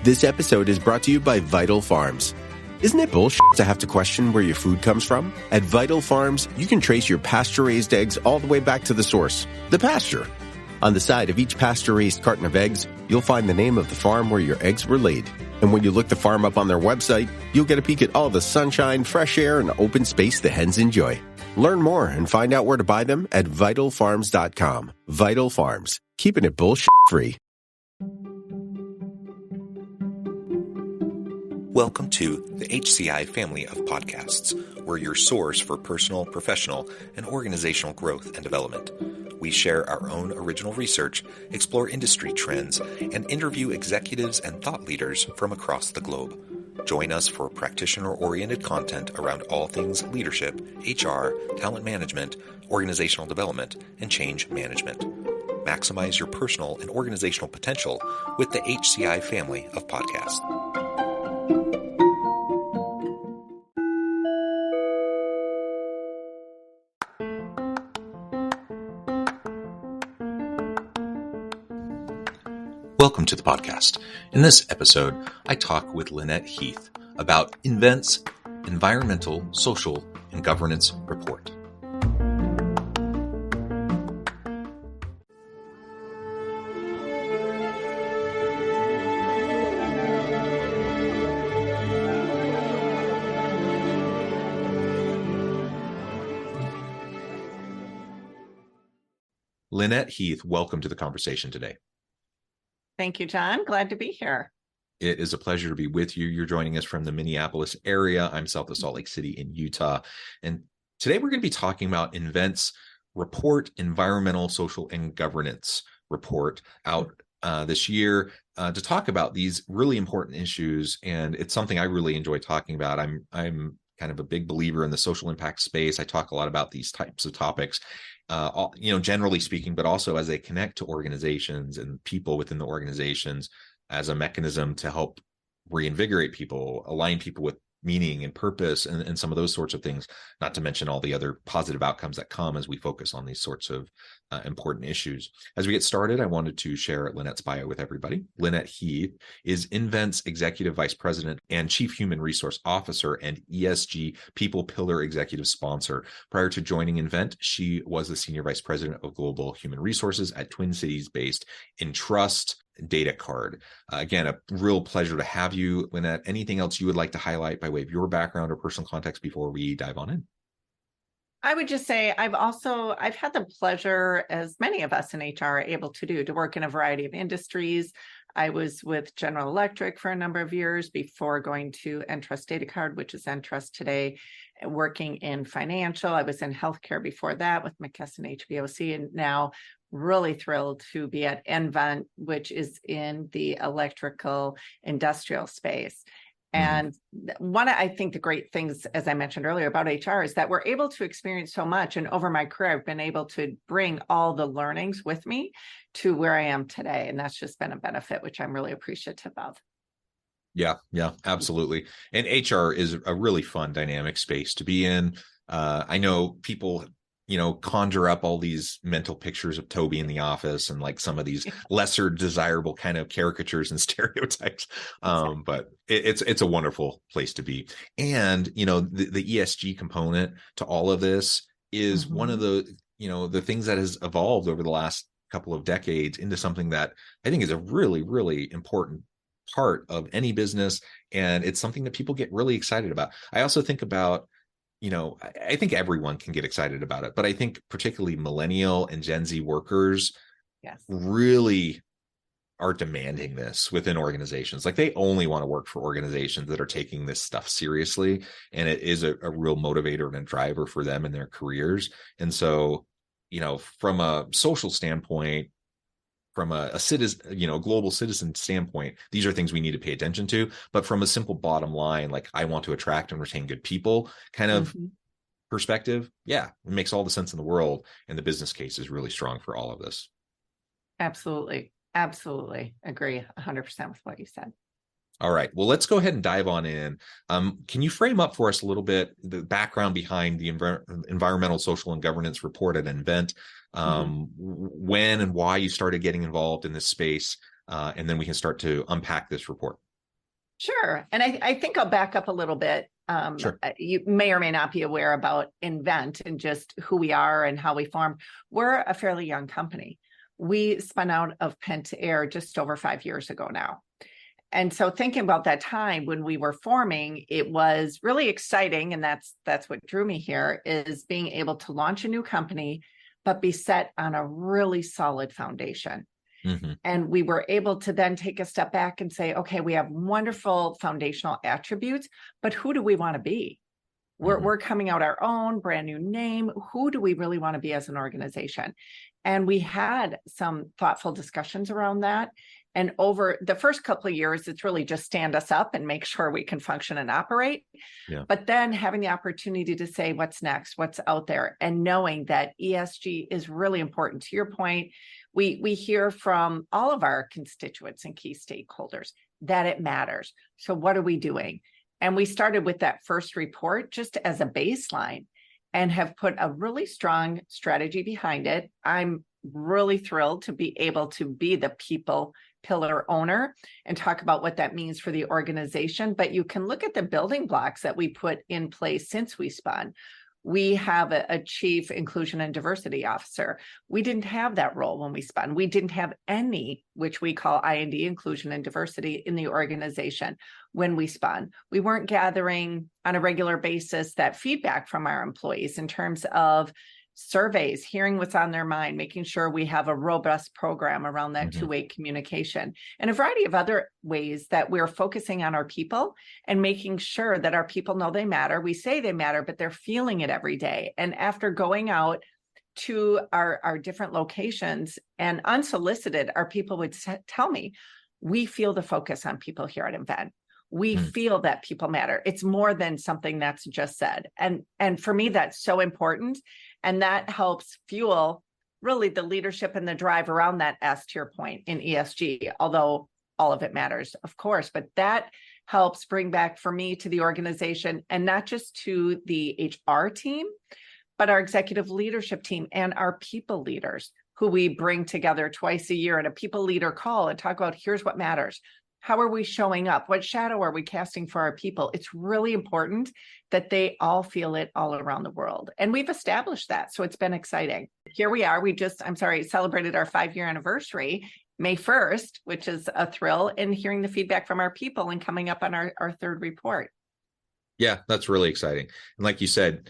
This episode is brought to you by Vital Farms. Isn't it bullshit to have to question where your food comes from? At Vital Farms, you can trace your pasture-raised eggs all the way back to the source, the pasture. On the side of each pasture-raised carton of eggs, you'll find the name of the farm where your eggs were laid. And when you look the farm up on their website, you'll get a peek at all the sunshine, fresh air, and open space the hens enjoy. Learn more and find out where to buy them at vitalfarms.com. Vital Farms, keeping it bullshit-free. Welcome to the HCI family of podcasts. We're your source for personal, professional, and organizational growth and development. We share our own original research, explore industry trends, and interview executives and thought leaders from across the globe. Join us for practitioner-oriented content around all things leadership, HR, talent management, organizational development, and change management. Maximize your personal and organizational potential with the HCI family of podcasts. Welcome to the podcast. In this episode, I talk with Lynnette Heath about nVent's Environmental, Social, and Governance Report. Lynnette Heath, welcome to the conversation today. Thank you, John. Glad to be here. It is a pleasure to be with you. You're joining us from the Minneapolis area. I'm south of Salt Lake City in Utah. And today we're going to be talking about nVent's report, Environmental, Social, and Governance report out this year to talk about these really important issues. And it's something I really enjoy talking about. I'm kind of a big believer in the social impact space. I talk a lot about these types of topics. Generally speaking, but also as they connect to organizations and people within the organizations as a mechanism to help reinvigorate people, align people with meaning and purpose and some of those sorts of things, not to mention all the other positive outcomes that come as we focus on these sorts of important issues. As we get started, I wanted to share Lynnette's bio with everybody. Lynnette Heath is nVent's Executive Vice President and Chief Human Resource Officer and ESG People Pillar Executive Sponsor. Prior to joining nVent, she was the Senior Vice President of Global Human Resources at Twin Cities-based Entrust Data Card. Again, a real pleasure to have you, Lynnette. Anything else you would like to highlight by way of your background or personal context before we dive on in? I would just say I've had the pleasure, as many of us in HR are able to do, to work in a variety of industries. I was with General Electric for a number of years before going to Entrust Data Card, which is Entrust today, working in financial. I was in healthcare before that with McKesson HBOC, and now really thrilled to be at nVent, which is in the electrical industrial space. And one, I think the great things, as I mentioned earlier about HR, is that we're able to experience so much. And over my career, I've been able to bring all the learnings with me to where I am today. And that's just been a benefit, which I'm really appreciative of. Yeah, absolutely. And HR is a really fun, dynamic space to be in. I know people conjure up all these mental pictures of Toby in the office and like some of these lesser desirable kind of caricatures and stereotypes. Exactly. But it's a wonderful place to be. And, the ESG component to all of this is one of the things that has evolved over the last couple of decades into something that I think is a really, really important part of any business. And it's something that people get really excited about. I also think about, I think everyone can get excited about it, but I think particularly millennial and Gen Z workers really are demanding this within organizations. Like they only want to work for organizations that are taking this stuff seriously. And it is a real motivator and a driver for them in their careers. And so, from a social standpoint, from a citizen, global citizen standpoint, these are things we need to pay attention to. But from a simple bottom line, like I want to attract and retain good people kind of perspective, it makes all the sense in the world. And the business case is really strong for all of this. Absolutely. Agree 100% with what you said. All right. Well, let's go ahead and dive on in. Can you frame up for us a little bit the background behind the Environmental, Social, and Governance report at nVent, when and why you started getting involved in this space, and then we can start to unpack this report. Sure. And I think I'll back up a little bit. Sure. You may or may not be aware about nVent and just who we are and how we formed. We're a fairly young company. We spun out of Pentair just over 5 years ago now. And so thinking about that time when we were forming, it was really exciting. And that's what drew me here, is being able to launch a new company, but be set on a really solid foundation. Mm-hmm. And we were able to then take a step back and say, okay, we have wonderful foundational attributes, but who do we want to be? We're coming out our own brand new name. Who do we really want to be as an organization? And we had some thoughtful discussions around that. And over the first couple of years, it's really just stand us up and make sure we can function and operate. Yeah. But then having the opportunity to say what's next, what's out there, and knowing that ESG is really important. To your point, we hear from all of our constituents and key stakeholders that it matters. So what are we doing? And we started with that first report just as a baseline and have put a really strong strategy behind it. I'm really thrilled to be able to be the people pillar owner and talk about what that means for the organization. But you can look at the building blocks that we put in place since we spun. We have a chief inclusion and diversity officer. We didn't have that role when we spun. We didn't have any, which we call I&D, inclusion and diversity, in the organization when we spun. We weren't gathering on a regular basis that feedback from our employees in terms of surveys, hearing what's on their mind, making sure we have a robust program around that two-way communication, and a variety of other ways that we're focusing on our people and making sure that our people know they matter. We say they matter, but they're feeling it every day. And after going out to our different locations and unsolicited, our people would tell me, we feel the focus on people here at nVent. We feel that people matter. It's more than something that's just said. And for me, that's so important. And that helps fuel really the leadership and the drive around that S, to your point, in ESG, although all of it matters, of course. But that helps bring back, for me, to the organization, and not just to the HR team, but our executive leadership team and our people leaders, who we bring together twice a year at a people leader call and talk about, here's what matters. How are we showing up? What shadow are we casting for our people? It's really important that they all feel it all around the world. And we've established that. So it's been exciting. Here we are. We just, celebrated our 5-year anniversary, May 1st, which is a thrill, and hearing the feedback from our people and coming up on our third report. Yeah, that's really exciting. And like you said,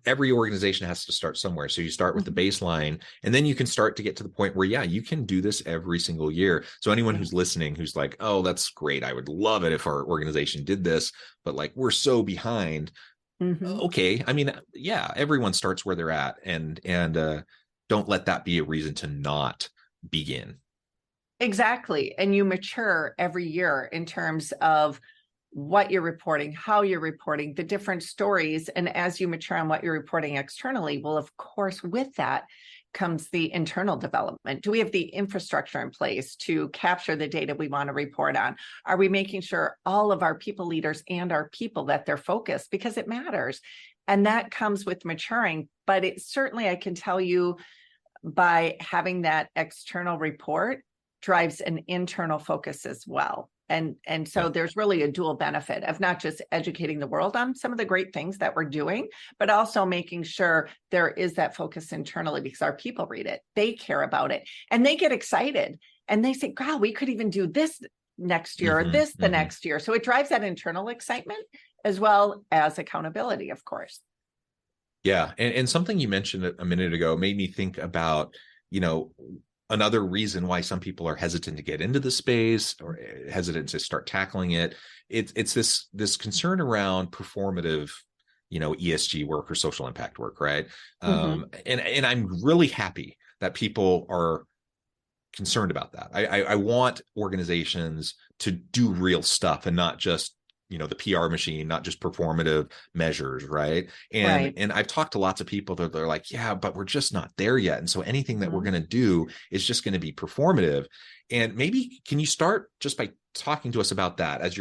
every organization has to start somewhere. So you start with the baseline, and then you can start to get to the point where, you can do this every single year. So anyone who's listening, who's like, oh, that's great, I would love it if our organization did this, but like, we're so behind. Okay. Everyone starts where they're at, and don't let that be a reason to not begin. Exactly. And you mature every year in terms of what you're reporting, how you're reporting, the different stories. And as you mature on what you're reporting externally, well, of course, with that comes the internal development. Do we have the infrastructure in place to capture the data we want to report on? Are we making sure all of our people leaders and our people, that they're focused? Because it matters. And that comes with maturing. But it certainly, I can tell you, by having that external report drives an internal focus as well. And so there's really a dual benefit of not just educating the world on some of the great things that we're doing, but also making sure there is that focus internally, because our people read it, they care about it, and they get excited, and they say, God, we could even do this next year or this the next year. So it drives that internal excitement as well as accountability, of course. Yeah. And something you mentioned a minute ago made me think about, another reason why some people are hesitant to get into the space or hesitant to start tackling it. It's this concern around performative, ESG work or social impact work, right? And I'm really happy that people are concerned about that. I want organizations to do real stuff and not just the PR machine, not just performative measures, right? And I've talked to lots of people that they're like, yeah, but we're just not there yet. And so anything that we're going to do is just going to be performative. And maybe can you start just by talking to us about that as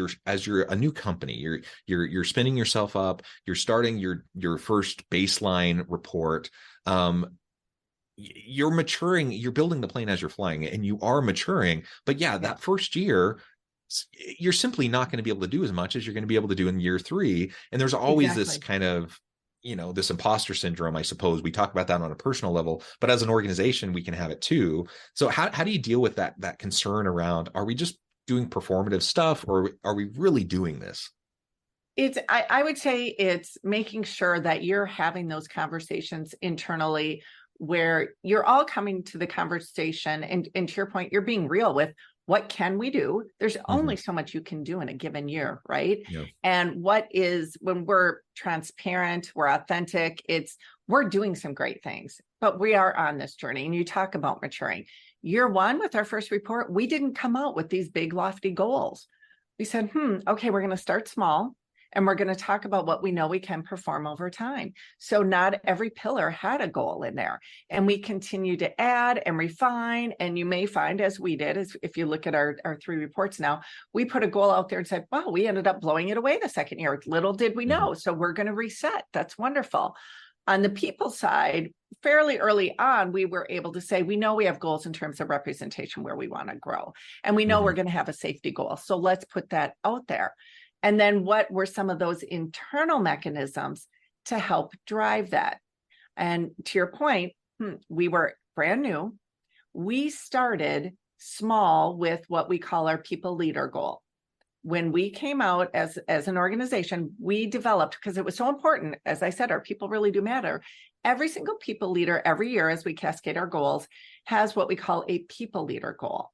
you're a new company, you're spinning yourself up, you're starting your first baseline report. You're maturing, you're building the plane as you're flying, and you are maturing. But that first year, you're simply not going to be able to do as much as you're going to be able to do in year 3. And there's always this kind of, this imposter syndrome, I suppose. We talk about that on a personal level, but as an organization, we can have it too. So how do you deal with that concern around, are we just doing performative stuff, or are we really doing this? I would say it's making sure that you're having those conversations internally where you're all coming to the conversation, and to your point, you're being real with, what can we do? There's only so much you can do in a given year, right? Yeah. And when we're transparent, we're authentic, we're doing some great things, but we are on this journey. And you talk about maturing. Year 1 with our first report, we didn't come out with these big lofty goals. We said, okay, we're going to start small. And we're going to talk about what we know we can perform over time. So not every pillar had a goal in there. And we continue to add and refine. And you may find, as we did, if you look at our 3 reports now, we put a goal out there and said, wow, we ended up blowing it away the second year. Little did we know. So we're going to reset. That's wonderful. On the people side, fairly early on, we were able to say, we know we have goals in terms of representation where we want to grow. And we know we're going to have a safety goal. So let's put that out there. And then what were some of those internal mechanisms to help drive that? And to your point, we were brand new. We started small with what we call our people leader goal. When we came out as an organization, we developed, because it was so important, as I said, our people really do matter. Every single people leader every year, as we cascade our goals, has what we call a people leader goal.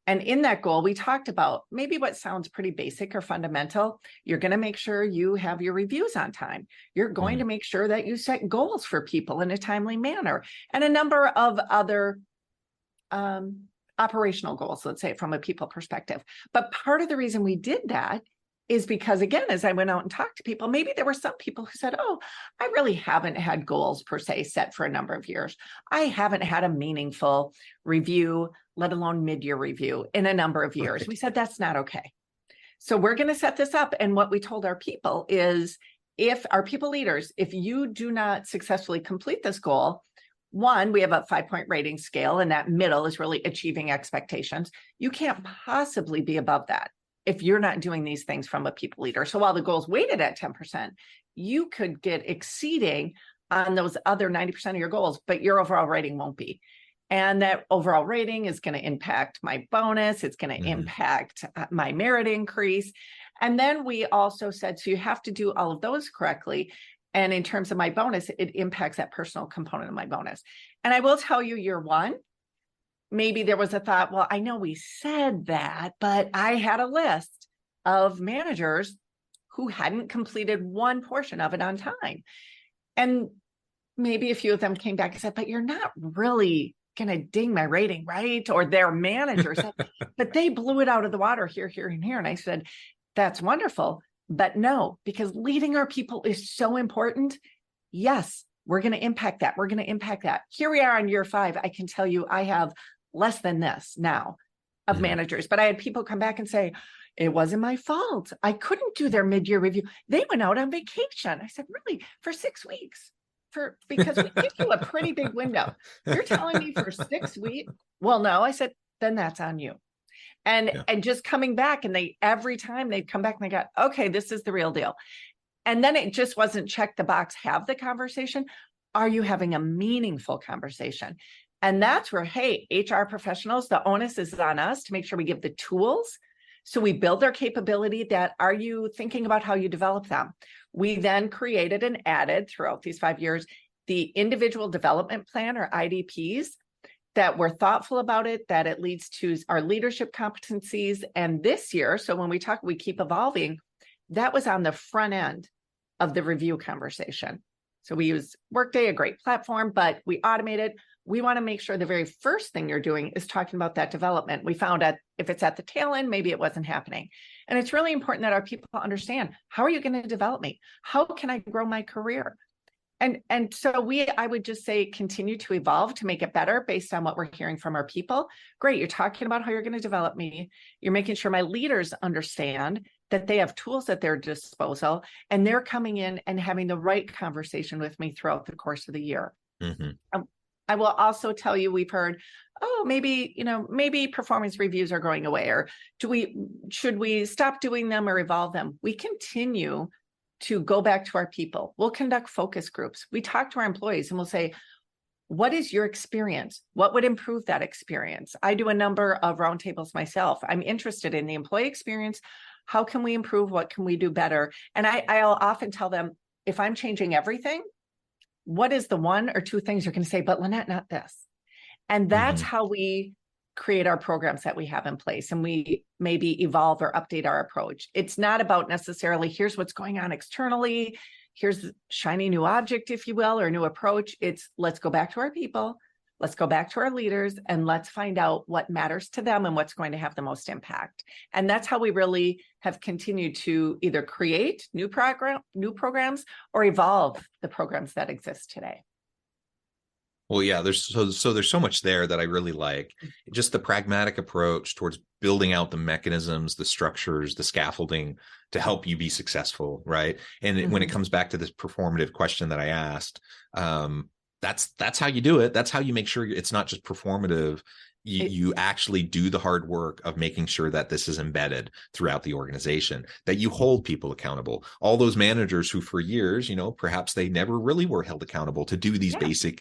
And in that goal, we talked about maybe what sounds pretty basic or fundamental. You're going to make sure you have your reviews on time. You're going to make sure that you set goals for people in a timely manner, and a number of other operational goals, let's say, from a people perspective. But part of the reason we did that is because, again, as I went out and talked to people, maybe there were some people who said, oh, I really haven't had goals per se set for a number of years. I haven't had a meaningful review, let alone mid-year review, in a number of years. Right. We said, that's not okay. So we're going to set this up. And what we told our people is, if our people leaders, if you do not successfully complete this goal, 1, we have a 5-point rating scale, and that middle is really achieving expectations. You can't possibly be above that if you're not doing these things from a people leader. So while the goal's weighted at 10%, you could get exceeding on those other 90% of your goals, but your overall rating won't be. And that overall rating is going to impact my bonus. It's going to impact my merit increase. And then we also said, so you have to do all of those correctly. And in terms of my bonus, it impacts that personal component of my bonus. And I will tell you, year 1, maybe there was a thought, well, I know we said that, but I had a list of managers who hadn't completed one portion of it on time. And maybe a few of them came back and said, but you're not really going to ding my rating, right? Or their manager said, but they blew it out of the water here, here, and here. And I said, that's wonderful, but no, because leading our people is so important. Yes, we're going to impact that. We're going to impact that. Here we are on year 5. I can tell you I have less than this now of managers, but I had people come back and say, it wasn't my fault. I couldn't do their mid-year review. They went out on vacation. I said, really? For 6 weeks? Because we give you a pretty big window. You're telling me for 6 weeks? Well, no, I said, then that's on you. And just coming back, and every time they'd come back and they got, okay, this is the real deal. And then it just wasn't check the box, have the conversation. Are you having a meaningful conversation? And that's where, hey, HR professionals, the onus is on us to make sure we give the tools. So we build their capability. That, are you thinking about how you develop them? We then created and added throughout these 5 years the individual development plan, or IDPs, that we're thoughtful about it, that it leads to our leadership competencies. And this year, so when we talk, we keep evolving, that was on the front end of the review conversation. So we use Workday, a great platform, but we automate it. We want to make sure the very first thing you're doing is talking about that development. We found out if it's at the tail end, maybe it wasn't happening. And it's really important that our people understand, how are you going to develop me? How can I grow my career? And so I would just say, continue to evolve to make it better based on what we're hearing from our people. Great. You're talking about how you're going to develop me. You're making sure my leaders understand that they have tools at their disposal, and they're coming in and having the right conversation with me throughout the course of the year. I will also tell you, we've heard, oh, maybe, maybe performance reviews are going away, or should we stop doing them or evolve them? We continue to go back to our people. We'll conduct focus groups. We talk to our employees and we'll say, what is your experience? What would improve that experience? I do a number of roundtables myself. I'm interested in the employee experience. How can we improve? What can we do better? And I'll often tell them, if I'm changing everything, what is the one or two things you're going to say, but Lynnette, not this? And that's how we create our programs that we have in place. And we maybe evolve or update our approach. It's not about necessarily, here's what's going on externally, here's the shiny new object, if you will, or new approach. It's let's go back to our people, let's go back to our leaders, and let's find out what matters to them and what's going to have the most impact. And that's how we really have continued to either create new programs or evolve the programs that exist today. Well, yeah, there's so much there that I really like. Just the pragmatic approach towards building out the mechanisms, the structures, the scaffolding to help you be successful, right? And when it comes back to this performative question that I asked, that's how you do it. That's how you make sure it's not just performative. You actually do the hard work of making sure that this is embedded throughout the organization, that you hold people accountable. All those managers who for years, perhaps they never really were held accountable to do these basic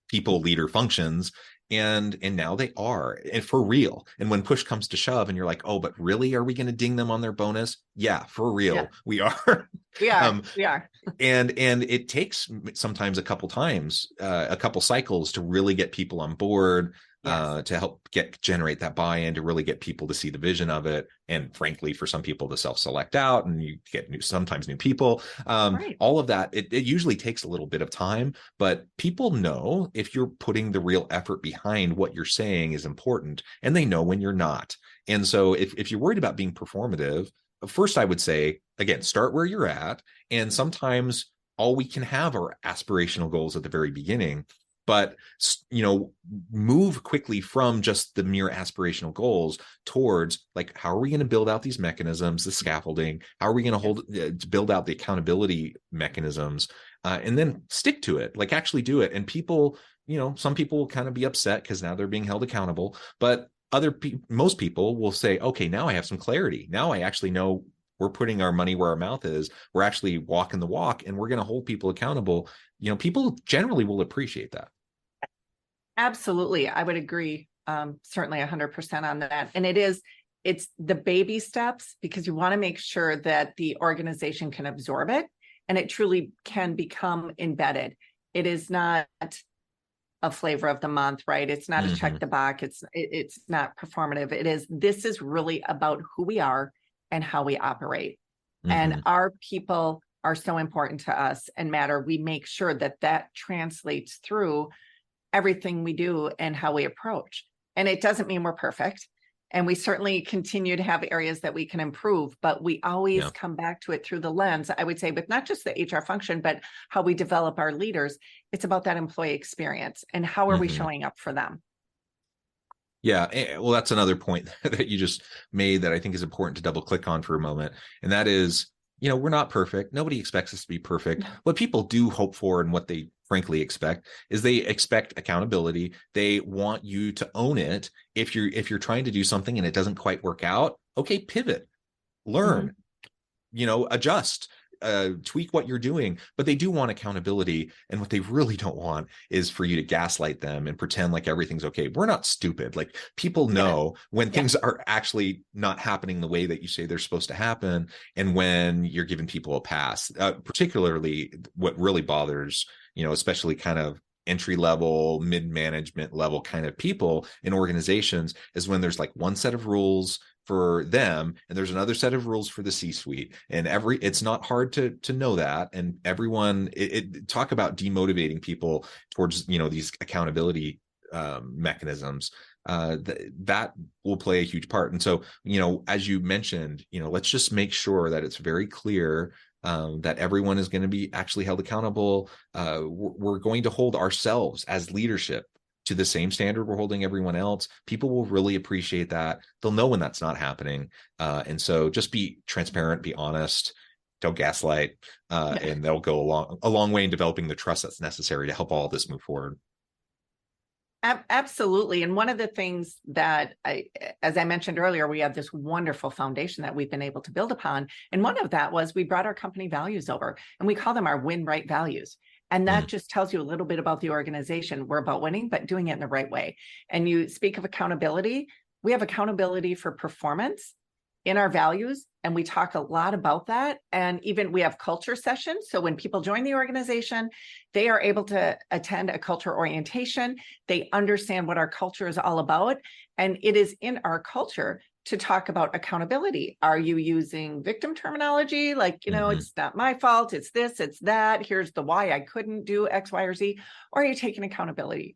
people leader functions, and now they are, and for real. And when push comes to shove and you're like, oh, but really, are we going to ding them on their bonus? Yeah, for real. We are. We are. And it takes sometimes a couple cycles to really get people on board, to help generate that buy-in, to really get people to see the vision of it. And frankly, for some people to self-select out, and you get sometimes new people, all of that, it usually takes a little bit of time, but people know if you're putting the real effort behind what you're saying is important, and they know when you're not. And so if you're worried about being performative, first I would say, again, start where you're at. And sometimes all we can have are aspirational goals at the very beginning. But, move quickly from just the mere aspirational goals towards, like, how are we going to build out these mechanisms, the scaffolding? How are we going to build out the accountability mechanisms, and then stick to it, like actually do it? And people, some people will kind of be upset because now they're being held accountable, but most people will say, okay, now I have some clarity. Now I actually know we're putting our money where our mouth is. We're actually walking the walk, and we're going to hold people accountable. People generally will appreciate that. Absolutely. I would agree. Certainly 100% on that. And it's the baby steps, because you want to make sure that the organization can absorb it and it truly can become embedded. It is not a flavor of the month, right? It's not a check the box. It's not performative. This is really about who we are and how we operate. And our people are so important to us and matter. We make sure that translates through everything we do and how we approach. And it doesn't mean we're perfect. And we certainly continue to have areas that we can improve, but we always come back to it through the lens, I would say, but not just the HR function, but how we develop our leaders. It's about that employee experience and how are we showing up for them? Yeah. Well, that's another point that you just made that I think is important to double click on for a moment. And that is, we're not perfect. Nobody expects us to be perfect. What people do hope for, and what they frankly expect, is they expect accountability. They want you to own it. If you're trying to do something and it doesn't quite work out, okay, pivot, learn, adjust, tweak what you're doing. But they do want accountability. And what they really don't want is for you to gaslight them and pretend like everything's okay. We're not stupid. Like, people know when things are actually not happening the way that you say they're supposed to happen. And when you're giving people a pass, particularly what really bothers, especially kind of entry level, mid-management level kind of people in organizations, is when there's like one set of rules for them and there's another set of rules for the C-suite, and it's not hard to know that. And everyone, talk about demotivating people towards these accountability mechanisms, that will play a huge part. And so as you mentioned, let's just make sure that it's very clear that everyone is going to be actually held accountable. We're going to hold ourselves as leadership to the same standard we're holding everyone else. People will really appreciate that. They'll know when that's not happening. And so just be transparent, be honest, don't gaslight, and that'll go a long way in developing the trust that's necessary to help all of this move forward. Absolutely. And one of the things that as I mentioned earlier, we have this wonderful foundation that we've been able to build upon. And one of that was we brought our company values over, and we call them our win right values. And that just tells you a little bit about the organization. We're about winning, but doing it in the right way. And you speak of accountability. We have accountability for performance in our values, and we talk a lot about that. And even we have culture sessions. So when people join the organization, they are able to attend a culture orientation. They understand what our culture is all about. And it is in our culture to talk about accountability. Are you using victim terminology? Like, it's not my fault, it's this, it's that, here's the why I couldn't do X, Y, or Z. Or are you taking accountability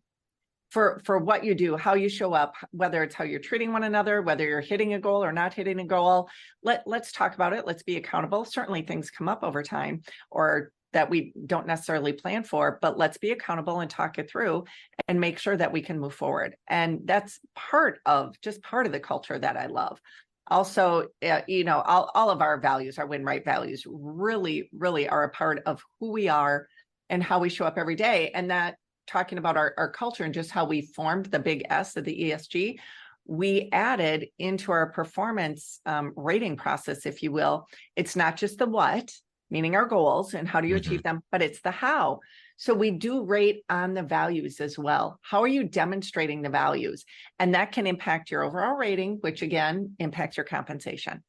for what you do, how you show up, whether it's how you're treating one another, whether you're hitting a goal or not hitting a goal? Let's talk about it. Let's be accountable. Certainly things come up over time or that we don't necessarily plan for, but let's be accountable and talk it through and make sure that we can move forward. And that's part of the culture that I love. Also, all of our values, our win right values, really, really are a part of who we are and how we show up every day. And that, talking about our culture and just how we formed the big S of the ESG, we added into our performance rating process, if you will. It's not just the what, meaning our goals and how do you achieve them, but it's the how. So we do rate on the values as well. How are you demonstrating the values? And that can impact your overall rating, which again impacts your compensation.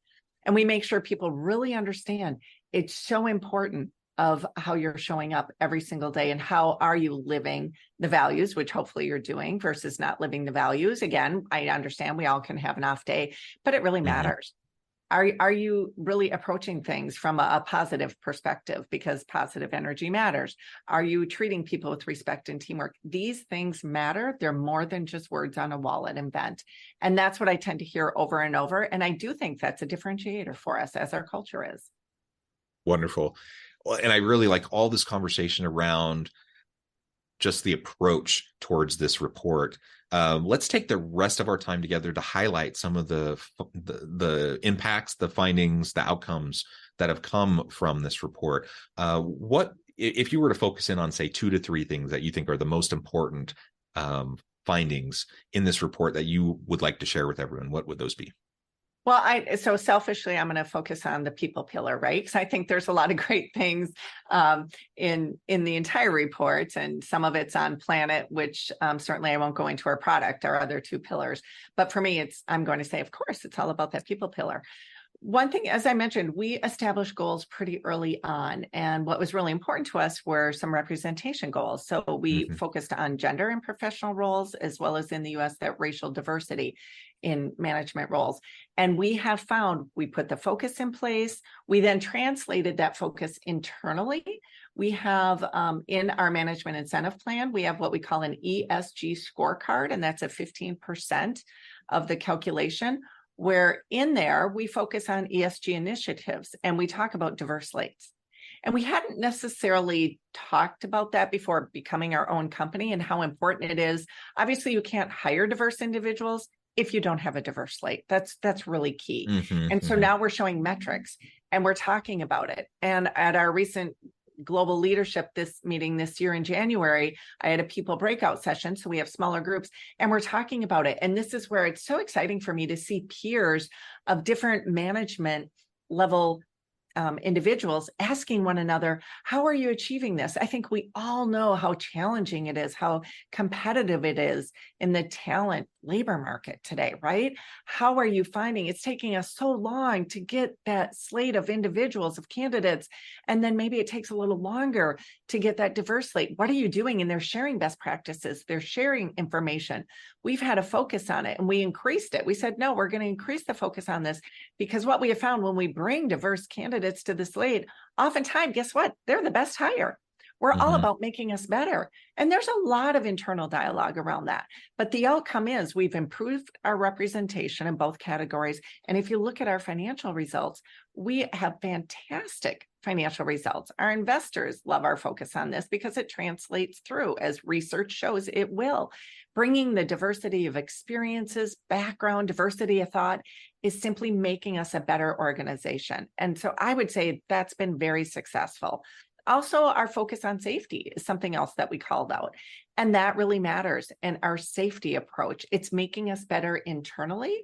And we make sure people really understand it's so important of how you're showing up every single day and how are you living the values, which hopefully you're doing, versus not living the values. Again, I understand we all can have an off day, but it really matters. Are you really approaching things from a positive perspective, because positive energy matters? Are you treating people with respect and teamwork? These things matter. They're more than just words on a wall at nVent. And that's what I tend to hear over and over. And I do think that's a differentiator for us as our culture is. Wonderful. And I really like all this conversation around just the approach towards this report. Let's take the rest of our time together to highlight some of the impacts, the findings, the outcomes that have come from this report. What, if you were to focus in on, say, 2 to 3 things that you think are the most important findings in this report that you would like to share with everyone, what would those be? Well, so selfishly, I'm going to focus on the people pillar, right? Because I think there's a lot of great things in the entire report, and some of it's on planet, which certainly I won't go into our product, our other 2 pillars. But for me, I'm going to say, of course, it's all about that people pillar. One thing, as I mentioned, we established goals pretty early on. And what was really important to us were some representation goals. So we focused on gender and professional roles, as well as in the US, that racial diversity in management roles. And we have found, we put the focus in place. We then translated that focus internally. We have in our management incentive plan, we have what we call an ESG scorecard, and that's a 15% of the calculation, where in there we focus on ESG initiatives and we talk about diverse slates. And we hadn't necessarily talked about that before becoming our own company and how important it is. Obviously, you can't hire diverse individuals if you don't have a diverse slate. That's really key. And so now we're showing metrics and we're talking about it. And at our recent global leadership meeting this year in January, I had a people breakout session. So we have smaller groups and we're talking about it. And this is where it's so exciting for me to see peers of different management level individuals asking one another, how are you achieving this? I think we all know how challenging it is, how competitive it is in the talent labor market today, right? How are you finding it's taking us so long to get that slate of individuals, of candidates, and then maybe it takes a little longer to get that diverse slate? What are you doing? And they're sharing best practices, they're sharing information. We've had a focus on it and we increased it. We said, no, we're going to increase the focus on this, because what we have found when we bring diverse candidates to the slate, oftentimes, guess what? They're the best hire. We're all about making us better. And there's a lot of internal dialogue around that. But the outcome is we've improved our representation in both categories. And if you look at our financial results, we have fantastic financial results. Our investors love our focus on this because it translates through, as research shows it will. Bringing the diversity of experiences, background, diversity of thought is simply making us a better organization. And so I would say that's been very successful. Also, our focus on safety is something else that we called out. And that really matters. And our safety approach, it's making us better internally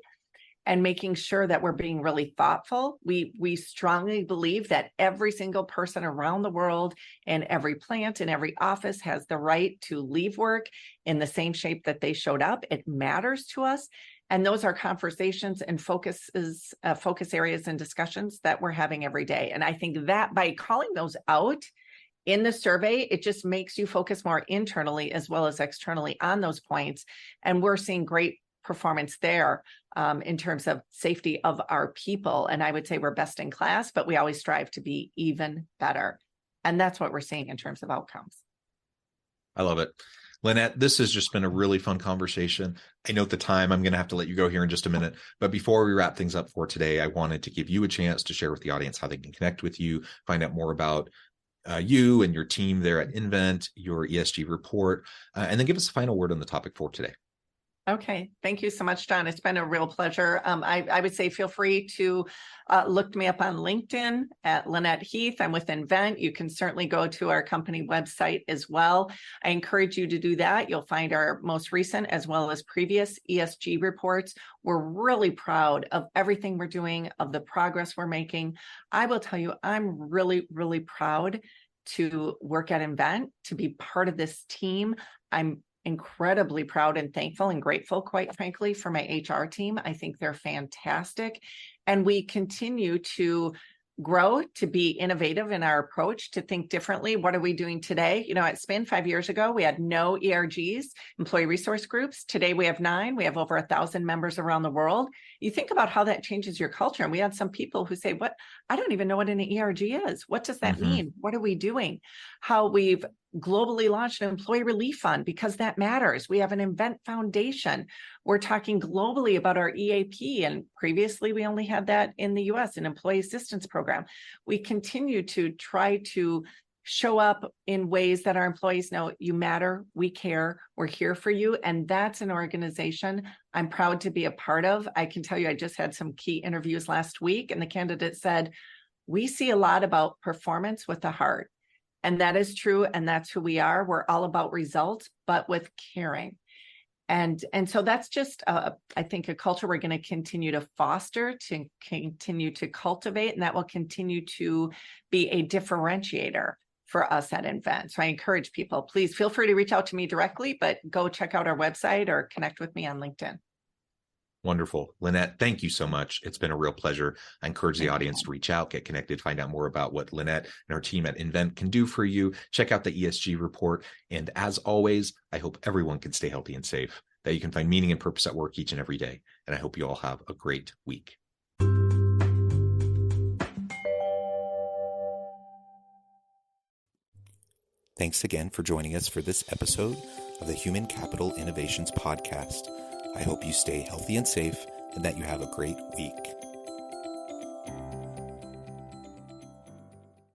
and making sure that we're being really thoughtful. We strongly believe that every single person around the world and every plant and every office has the right to leave work in the same shape that they showed up. It matters to us. And those are conversations and focus areas and discussions that we're having every day. And I think that by calling those out in the survey, it just makes you focus more internally as well as externally on those points. And we're seeing great performance there in terms of safety of our people. And I would say we're best in class, but we always strive to be even better. And that's what we're seeing in terms of outcomes. I love it. Lynnette, this has just been a really fun conversation. I note the time. I'm going to have to let you go here in just a minute. But before we wrap things up for today, I wanted to give you a chance to share with the audience how they can connect with you, find out more about you and your team there at nVent, your ESG report, and then give us a final word on the topic for today. Okay. Thank you so much, John. It's been a real pleasure. I would say feel free to look me up on LinkedIn at Lynnette Heath. I'm with nVent. You can certainly go to our company website as well. I encourage you to do that. You'll find our most recent as well as previous ESG reports. We're really proud of everything we're doing, of the progress we're making. I will tell you, I'm really, really proud to work at nVent, to be part of this team. I'm incredibly proud and thankful and grateful, quite frankly, for my HR team. I think they're fantastic. And we continue to grow, to be innovative in our approach, to think differently. What are we doing today? You know, at Spin 5 years ago, we had no ERGs, employee resource groups. Today we have 9. We have over 1,000 members around the world. You think about how that changes your culture. And we had some people who say, "What? I don't even know what an ERG is. What does that mean? What are we doing?" How we've globally launched an employee relief fund because that matters. We have an nVent Foundation. We're talking globally about our EAP, and previously we only had that in the US, an employee assistance program. We continue to try to show up in ways that our employees know you matter, we care, we're here for you. And that's an organization I'm proud to be a part of. I can tell you, I just had some key interviews last week, and the candidate said, "We see a lot about performance with the heart." And that is true. And that's who we are. We're all about results, but with caring. And so that's just, I think, a culture we're going to continue to foster, to continue to cultivate, and that will continue to be a differentiator for us at nVent. So I encourage people, please feel free to reach out to me directly, but go check out our website or connect with me on LinkedIn. Wonderful. Lynnette, thank you so much. It's been a real pleasure. I encourage the audience to reach out, get connected, find out more about what Lynnette and her team at nVent can do for you. Check out the ESG report. And as always, I hope everyone can stay healthy and safe, that you can find meaning and purpose at work each and every day. And I hope you all have a great week. Thanks again for joining us for this episode of the Human Capital Innovations Podcast. I hope you stay healthy and safe and that you have a great week.